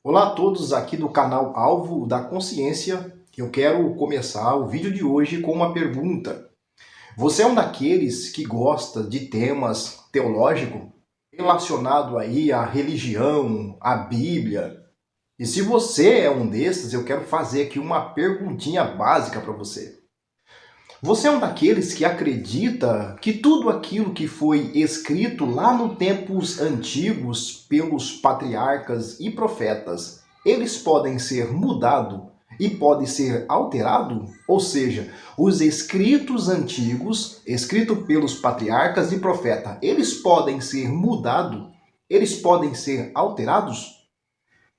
Olá a todos aqui do canal Alvo da Consciência. Eu quero começar o vídeo de hoje com uma pergunta. Você é um daqueles que gosta de temas teológicos relacionado aí à religião, à Bíblia? E se você é um desses, eu quero fazer aqui uma perguntinha básica para você. Você é um daqueles que acredita que tudo aquilo que foi escrito lá nos tempos antigos pelos patriarcas e profetas, eles podem ser mudados e podem ser alterados? Ou seja, os escritos antigos, escritos pelos patriarcas e profetas, eles podem ser mudados? Eles podem ser alterados?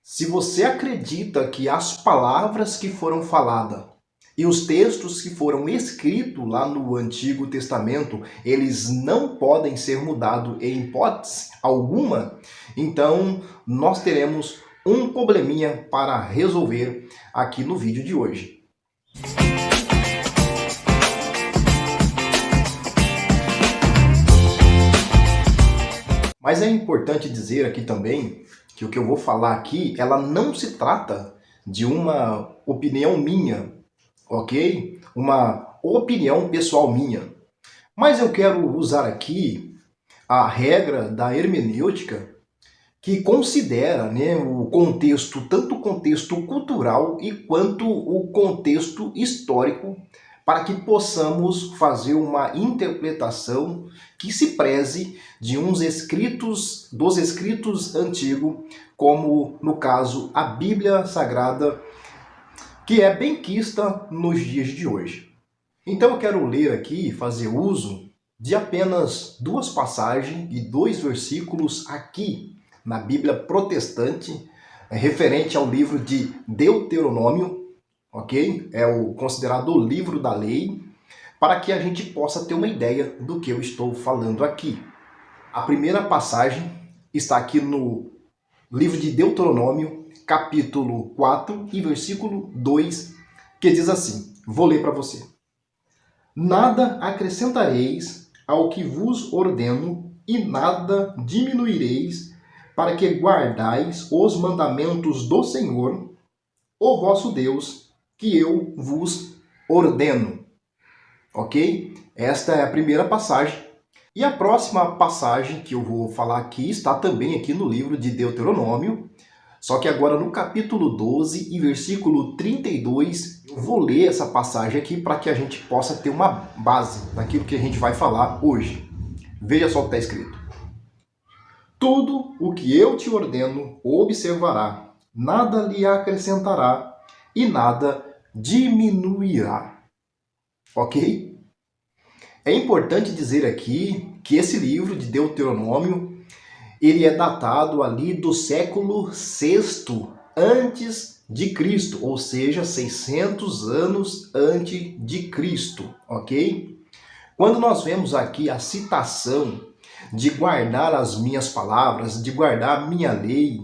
Se você acredita que as palavras que foram faladas e os textos que foram escritos lá no Antigo Testamento, eles não podem ser mudados em hipótese alguma, então nós teremos um probleminha para resolver aqui no vídeo de hoje. Mas é importante dizer aqui também que o que eu vou falar aqui, ela não se trata de uma opinião minha, ok? Uma opinião pessoal minha. Mas eu quero usar aqui a regra da hermenêutica que considera, né, o contexto, tanto o contexto cultural e quanto o contexto histórico, para que possamos fazer uma interpretação que se preze de dos escritos antigos, como no caso a Bíblia Sagrada, que é benquista nos dias de hoje. Então eu quero ler aqui, fazer uso de apenas duas passagens e dois versículos aqui na Bíblia protestante, referente ao livro de Deuteronômio, ok? É o considerado o livro da lei, para que a gente possa ter uma ideia do que eu estou falando aqui. A primeira passagem está aqui no livro de Deuteronômio, capítulo 4 e versículo 2, que diz assim, vou ler para você. Nada acrescentareis ao que vos ordeno e nada diminuireis para que guardais os mandamentos do Senhor, o vosso Deus, que eu vos ordeno. Ok? Esta é a primeira passagem. E a próxima passagem que eu vou falar aqui está também aqui no livro de Deuteronômio, só que agora no capítulo 12 e versículo 32, eu vou ler essa passagem aqui para que a gente possa ter uma base daquilo que a gente vai falar hoje. Veja só o que está escrito. Tudo o que eu te ordeno observará, nada lhe acrescentará e nada diminuirá. Ok? É importante dizer aqui que esse livro de Deuteronômio, ele é datado ali do século VI antes de Cristo, ou seja, 600 anos antes de Cristo, ok? Quando nós vemos aqui a citação de guardar as minhas palavras, de guardar a minha lei,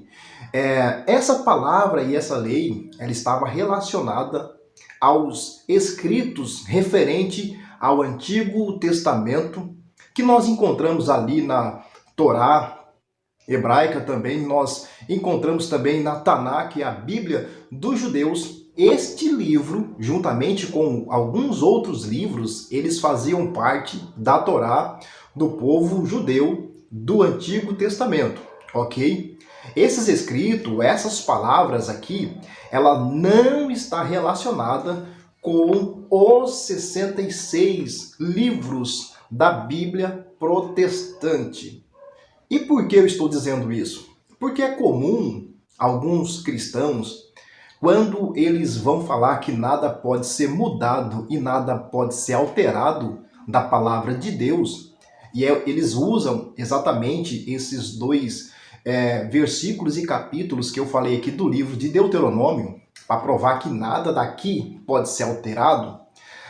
essa palavra e essa lei, ela estava relacionada aos escritos referente ao Antigo Testamento, que nós encontramos ali na Torá hebraica também, nós encontramos também na Tanakh, a Bíblia dos judeus. Este livro, juntamente com alguns outros livros, eles faziam parte da Torá do povo judeu do Antigo Testamento, ok? Esses escritos, essas palavras aqui, ela não está relacionada com os 66 livros da Bíblia protestante. E por que eu estou dizendo isso? Porque é comum alguns cristãos, quando eles vão falar que nada pode ser mudado e nada pode ser alterado da palavra de Deus, e eles usam exatamente esses dois versículos e capítulos que eu falei aqui do livro de Deuteronômio, para provar que nada daqui pode ser alterado.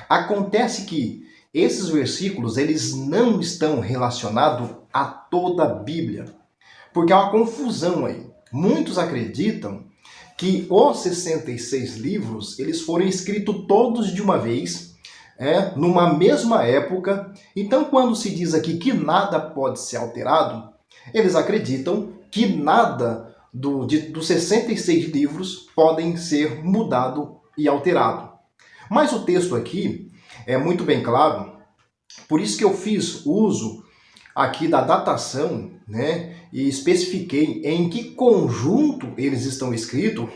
Acontece que esses versículos, eles não estão relacionados a toda a Bíblia, porque há uma confusão aí. Muitos acreditam que os 66 livros, eles foram escritos todos de uma vez, numa mesma época. Então, quando se diz aqui que nada pode ser alterado, eles acreditam que nada dos 66 livros podem ser mudado e alterado. Mas o texto aqui é muito bem claro, por isso que eu fiz uso aqui da datação, né, e especifiquei em que conjunto eles estão escritos,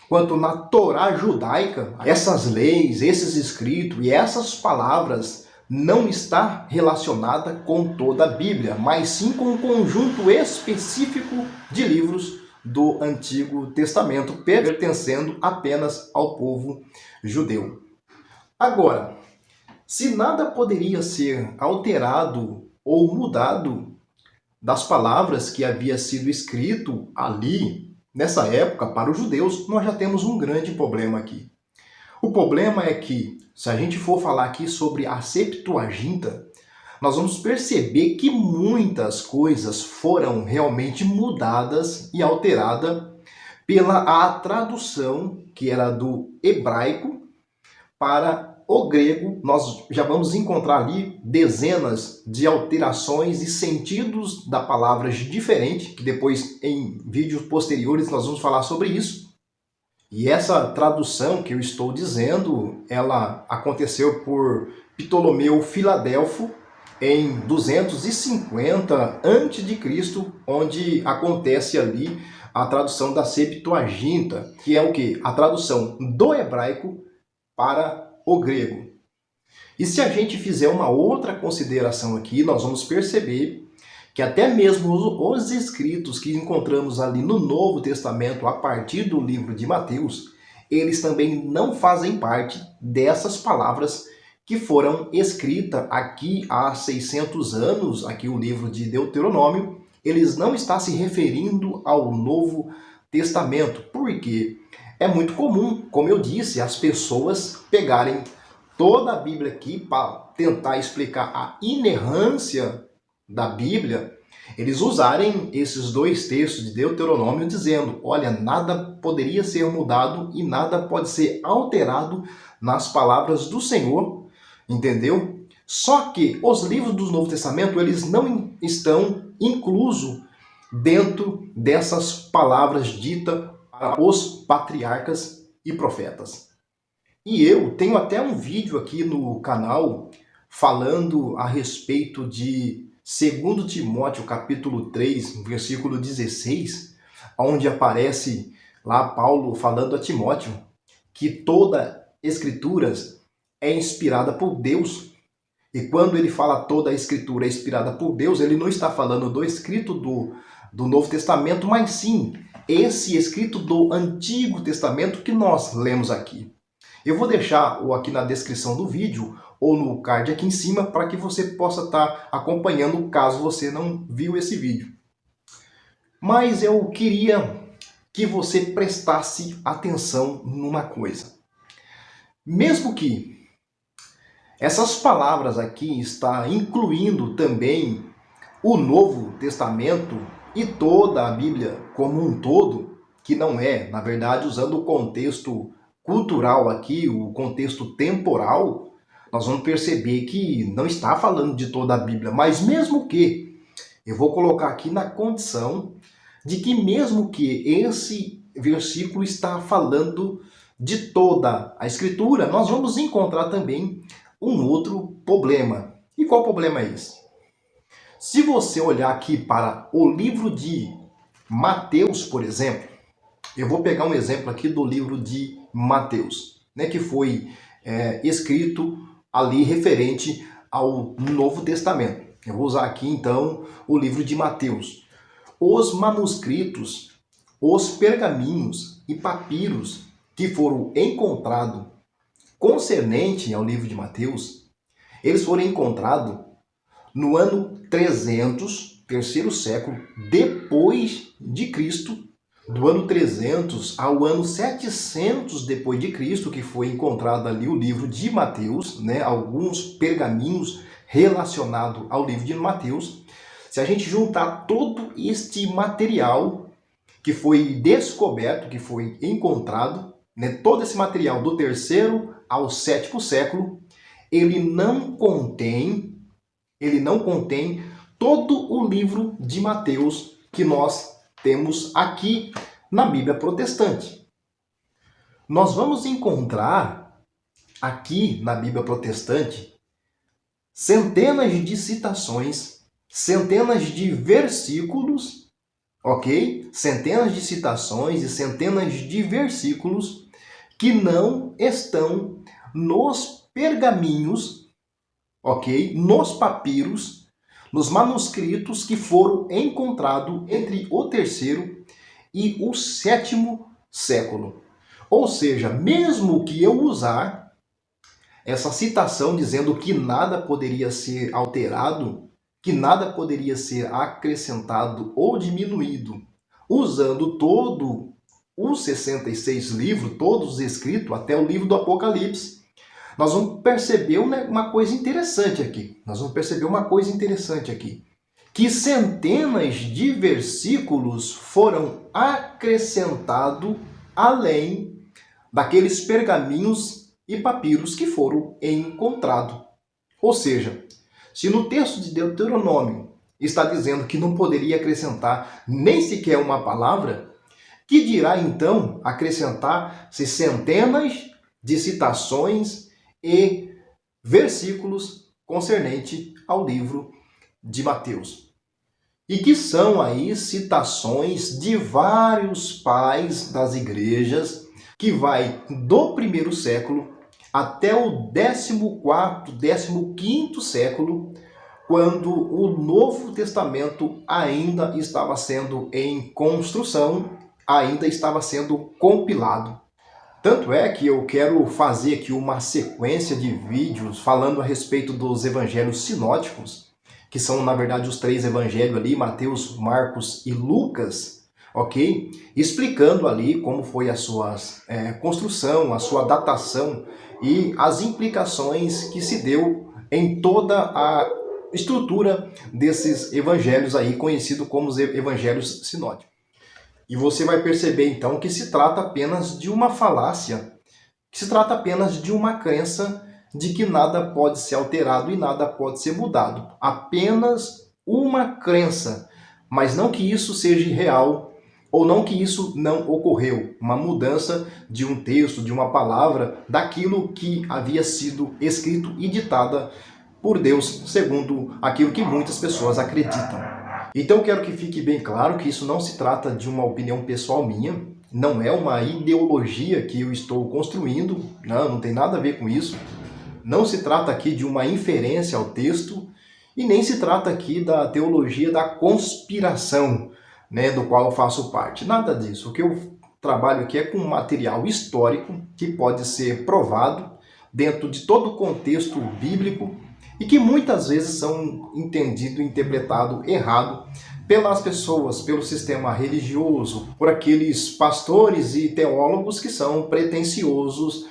quanto na Torá judaica, essas leis, esses escritos e essas palavras não está relacionada com toda a Bíblia, mas sim com um conjunto específico de livros do Antigo Testamento, pertencendo apenas ao povo judeu. Agora, se nada poderia ser alterado ou mudado das palavras que havia sido escrito ali, nessa época, para os judeus, nós já temos um grande problema aqui. O problema é que, se a gente for falar aqui sobre a Septuaginta, nós vamos perceber que muitas coisas foram realmente mudadas e alteradas pela tradução, que era do hebraico para o grego. Nós já vamos encontrar ali dezenas de alterações e sentidos da palavra diferentes, que depois em vídeos posteriores nós vamos falar sobre isso. E essa tradução que eu estou dizendo, ela aconteceu por Ptolomeu Filadelfo em 250 a.C., onde acontece ali a tradução da Septuaginta, que é o quê? A tradução do hebraico para o grego. E se a gente fizer uma outra consideração aqui, nós vamos perceber que até mesmo os escritos que encontramos ali no Novo Testamento, a partir do livro de Mateus, eles também não fazem parte dessas palavras que foram escritas aqui há 600 anos, aqui o livro de Deuteronômio, eles não estão se referindo ao Novo Testamento, porque é muito comum, como eu disse, as pessoas pegarem toda a Bíblia aqui para tentar explicar a inerrância da Bíblia, eles usarem esses dois textos de Deuteronômio dizendo, olha, nada poderia ser mudado e nada pode ser alterado nas palavras do Senhor, entendeu? Só que os livros do Novo Testamento, eles não estão inclusos dentro dessas palavras ditas para os patriarcas e profetas. E eu tenho até um vídeo aqui no canal falando a respeito de 2 Timóteo capítulo 3, versículo 16, onde aparece lá Paulo falando a Timóteo que toda escritura é inspirada por Deus. E quando ele fala toda a escritura é inspirada por Deus, ele não está falando do escrito do Novo Testamento, mas sim esse escrito do Antigo Testamento que nós lemos aqui. Eu vou deixar aqui na descrição do vídeo ou no card aqui em cima para que você possa estar acompanhando caso você não viu esse vídeo. Mas eu queria que você prestasse atenção numa coisa. Mesmo que essas palavras aqui está incluindo também o Novo Testamento e toda a Bíblia como um todo, que não é, na verdade, usando o contexto cultural aqui, o contexto temporal, nós vamos perceber que não está falando de toda a Bíblia, mas mesmo que, eu vou colocar aqui na condição de que mesmo que esse versículo está falando de toda a Escritura, nós vamos encontrar também um outro problema. E qual problema é esse? Se você olhar aqui para o livro de Mateus, por exemplo, eu vou pegar um exemplo aqui do livro de Mateus, né, que foi escrito ali referente ao Novo Testamento. Eu vou usar aqui então o livro de Mateus. Os manuscritos, os pergaminhos e papiros que foram encontrados concernente ao livro de Mateus, eles foram encontrados no ano 300, terceiro século, depois de Cristo, do ano 300 ao ano 700 depois de Cristo, que foi encontrado ali o livro de Mateus, né, alguns pergaminhos relacionados ao livro de Mateus. Se a gente juntar todo este material que foi descoberto, que foi encontrado, né, todo esse material do terceiro ao sétimo século, ele não contém todo o livro de Mateus que nós temos aqui na Bíblia protestante. Nós vamos encontrar aqui na Bíblia protestante centenas de citações, centenas de versículos, ok? Centenas de citações e centenas de versículos que não estão nos pergaminhos, ok? Nos papiros, nos manuscritos que foram encontrados entre o 3º e o 7º século. Ou seja, mesmo que eu usar essa citação dizendo que nada poderia ser alterado, que nada poderia ser acrescentado ou diminuído, usando todo os 66 livros, todos escritos, até o livro do Apocalipse, nós vamos perceber uma coisa interessante aqui. Que centenas de versículos foram acrescentados além daqueles pergaminhos e papiros que foram encontrados. Ou seja, se no texto de Deuteronômio está dizendo que não poderia acrescentar nem sequer uma palavra, que dirá então acrescentar-se centenas de citações e versículos concernente ao livro de Mateus? E que são aí citações de vários pais das igrejas, que vai do 1º século até o 14º, 15º século, quando o Novo Testamento ainda estava sendo em construção, ainda estava sendo compilado. Tanto é que eu quero fazer aqui uma sequência de vídeos falando a respeito dos evangelhos sinóticos, que são, na verdade, os 3 evangelhos ali, Mateus, Marcos e Lucas, ok? Explicando ali como foi a sua construção, a sua datação e as implicações que se deu em toda a estrutura desses evangelhos aí, conhecido como os evangelhos sinóticos. E você vai perceber então que se trata apenas de uma falácia, que se trata apenas de uma crença de que nada pode ser alterado e nada pode ser mudado. Apenas uma crença, mas não que isso seja real, ou não que isso não ocorreu. Uma mudança de um texto, de uma palavra, daquilo que havia sido escrito e ditada por Deus, segundo aquilo que muitas pessoas acreditam. Então eu quero que fique bem claro que isso não se trata de uma opinião pessoal minha, não é uma ideologia que eu estou construindo, não tem nada a ver com isso. Não se trata aqui de uma inferência ao texto e nem se trata aqui da teologia da conspiração, do qual eu faço parte. Nada disso. O que eu trabalho aqui é com material histórico que pode ser provado dentro de todo o contexto bíblico e que muitas vezes são entendido e interpretado errado pelas pessoas, pelo sistema religioso, por aqueles pastores e teólogos que são pretensioso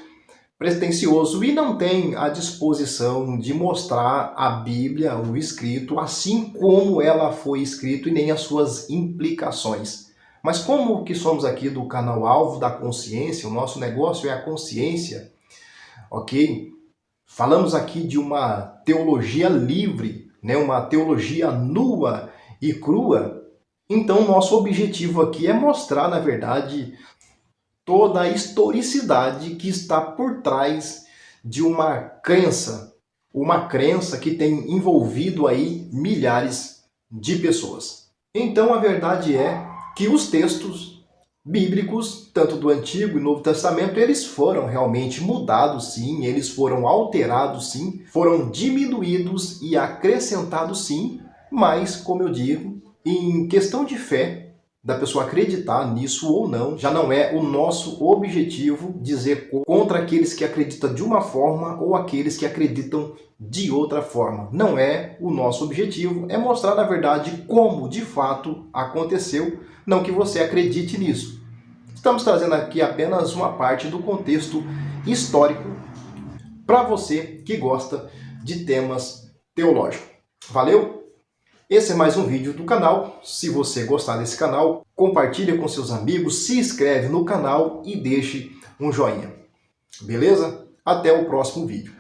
e não tem a disposição de mostrar a Bíblia, o escrito, assim como ela foi escrito e nem as suas implicações. Mas como que somos aqui do canal Alvo da Consciência, o nosso negócio é a consciência, ok? Falamos aqui de uma teologia livre, uma teologia nua e crua. Então, nosso objetivo aqui é mostrar, na verdade, toda a historicidade que está por trás de uma crença que tem envolvido aí milhares de pessoas. Então, a verdade é que os textos bíblicos, tanto do Antigo e Novo Testamento, eles foram realmente mudados sim, eles foram alterados sim, foram diminuídos e acrescentados sim, mas, como eu digo, em questão de fé, da pessoa acreditar nisso ou não, já não é o nosso objetivo dizer contra aqueles que acreditam de uma forma ou aqueles que acreditam de outra forma. Não é o nosso objetivo, é mostrar na verdade como de fato aconteceu, não que você acredite nisso. Estamos trazendo aqui apenas uma parte do contexto histórico para você que gosta de temas teológicos. Valeu? Esse é mais um vídeo do canal. Se você gostar desse canal, compartilha com seus amigos, se inscreve no canal e deixe um joinha. Beleza? Até o próximo vídeo.